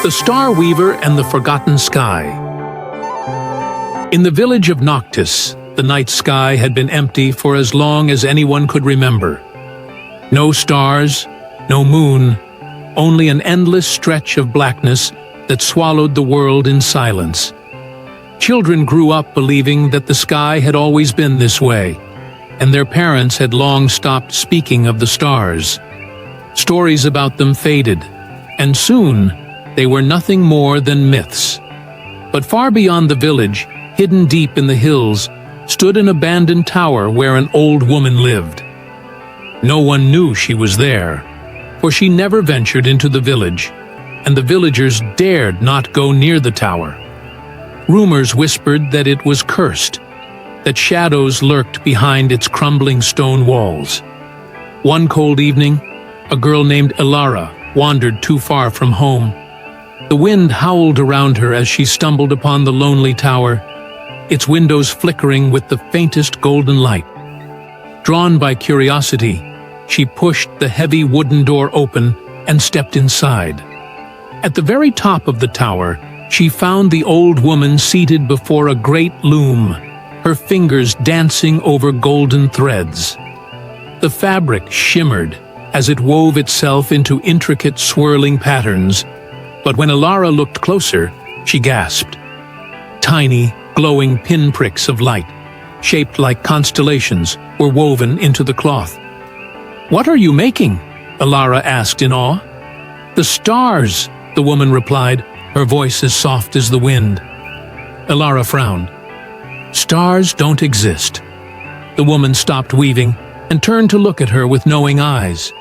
The Star Weaver and the Forgotten Sky. In the village of Noctis, the night sky had been empty for as long as anyone could remember. No stars, no moon, only an endless stretch of blackness that swallowed the world in silence. Children grew up believing that the sky had always been this way, and their parents had long stopped speaking of the stars. Stories about them faded, and soon they were nothing more than myths. But far beyond the village, hidden deep in the hills, stood an abandoned tower where an old woman lived. No one knew she was there, for she never ventured into the village, and the villagers dared not go near the tower. Rumors whispered that it was cursed, that shadows lurked behind its crumbling stone walls. One cold evening, a girl named Elara wandered too far from home. The wind howled around her as she stumbled upon the lonely tower, its windows flickering with the faintest golden light. Drawn by curiosity, she pushed the heavy wooden door open and stepped inside. At the very top of the tower, she found the old woman seated before a great loom, her fingers dancing over golden threads. The fabric shimmered as it wove itself into intricate swirling patterns, but when Elara looked closer, she gasped. Tiny, glowing pinpricks of light, shaped like constellations, were woven into the cloth. "What are you making?" Elara asked in awe. "The stars," the woman replied, her voice as soft as the wind. Elara frowned. "Stars don't exist." The woman stopped weaving and turned to look at her with knowing eyes.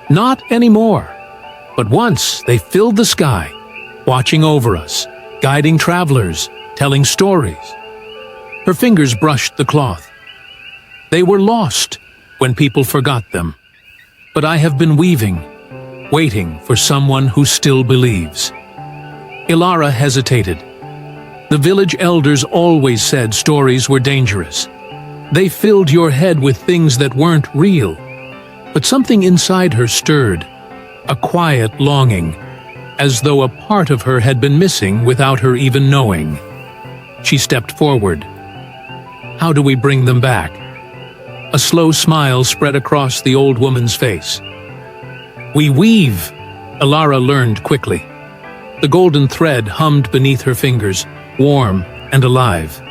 "Not anymore. But once they filled the sky, watching over us, guiding travelers, telling stories." Her fingers brushed the cloth. "They were lost when people forgot them. But I have been weaving, waiting for someone who still believes." Elara hesitated. The village elders always said stories were dangerous. They filled your head with things that weren't real. But something inside her stirred, a quiet longing, as though a part of her had been missing without her even knowing. She stepped forward. "How do we bring them back?" A slow smile spread across the old woman's face. "We weave," Elara learned quickly. The golden thread hummed beneath her fingers, warm and alive.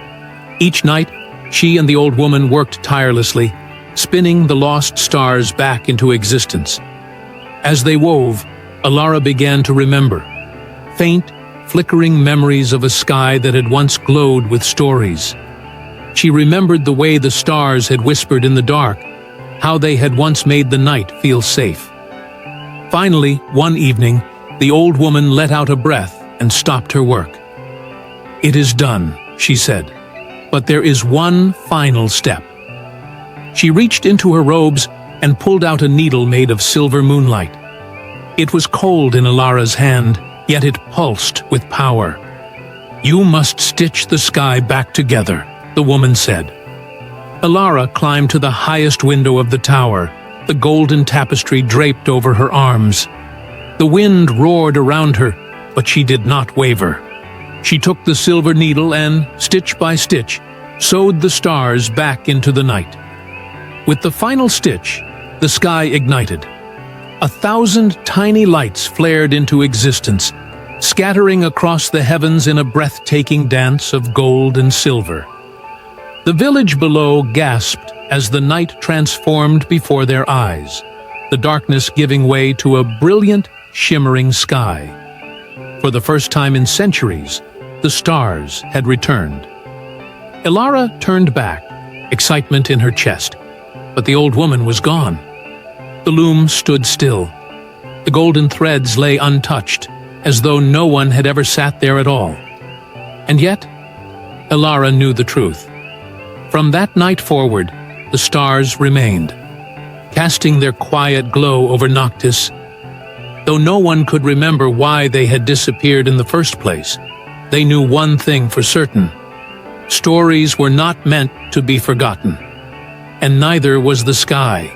Each night, she and the old woman worked tirelessly, spinning the lost stars back into existence. As they wove, Elara began to remember. Faint, flickering memories of a sky that had once glowed with stories. She remembered the way the stars had whispered in the dark, how they had once made the night feel safe. Finally, one evening, the old woman let out a breath and stopped her work. "It is done," she said, "but there is one final step." She reached into her robes and pulled out a needle made of silver moonlight. It was cold in Elara's hand, yet it pulsed with power. "You must stitch the sky back together," the woman said. Elara climbed to the highest window of the tower, the golden tapestry draped over her arms. The wind roared around her, but she did not waver. She took the silver needle and, stitch by stitch, sewed the stars back into the night. With the final stitch, the sky ignited. 1,000 tiny lights flared into existence, scattering across the heavens in a breathtaking dance of gold and silver. The village below gasped as the night transformed before their eyes, the darkness giving way to a brilliant, shimmering sky. For the first time in centuries, the stars had returned. Elara turned back, excitement in her chest, but the old woman was gone. The loom stood still. The golden threads lay untouched, as though no one had ever sat there at all. And yet, Elara knew the truth. From that night forward, the stars remained, casting their quiet glow over Noctis. Though no one could remember why they had disappeared in the first place, they knew one thing for certain. Stories were not meant to be forgotten, and neither was the sky.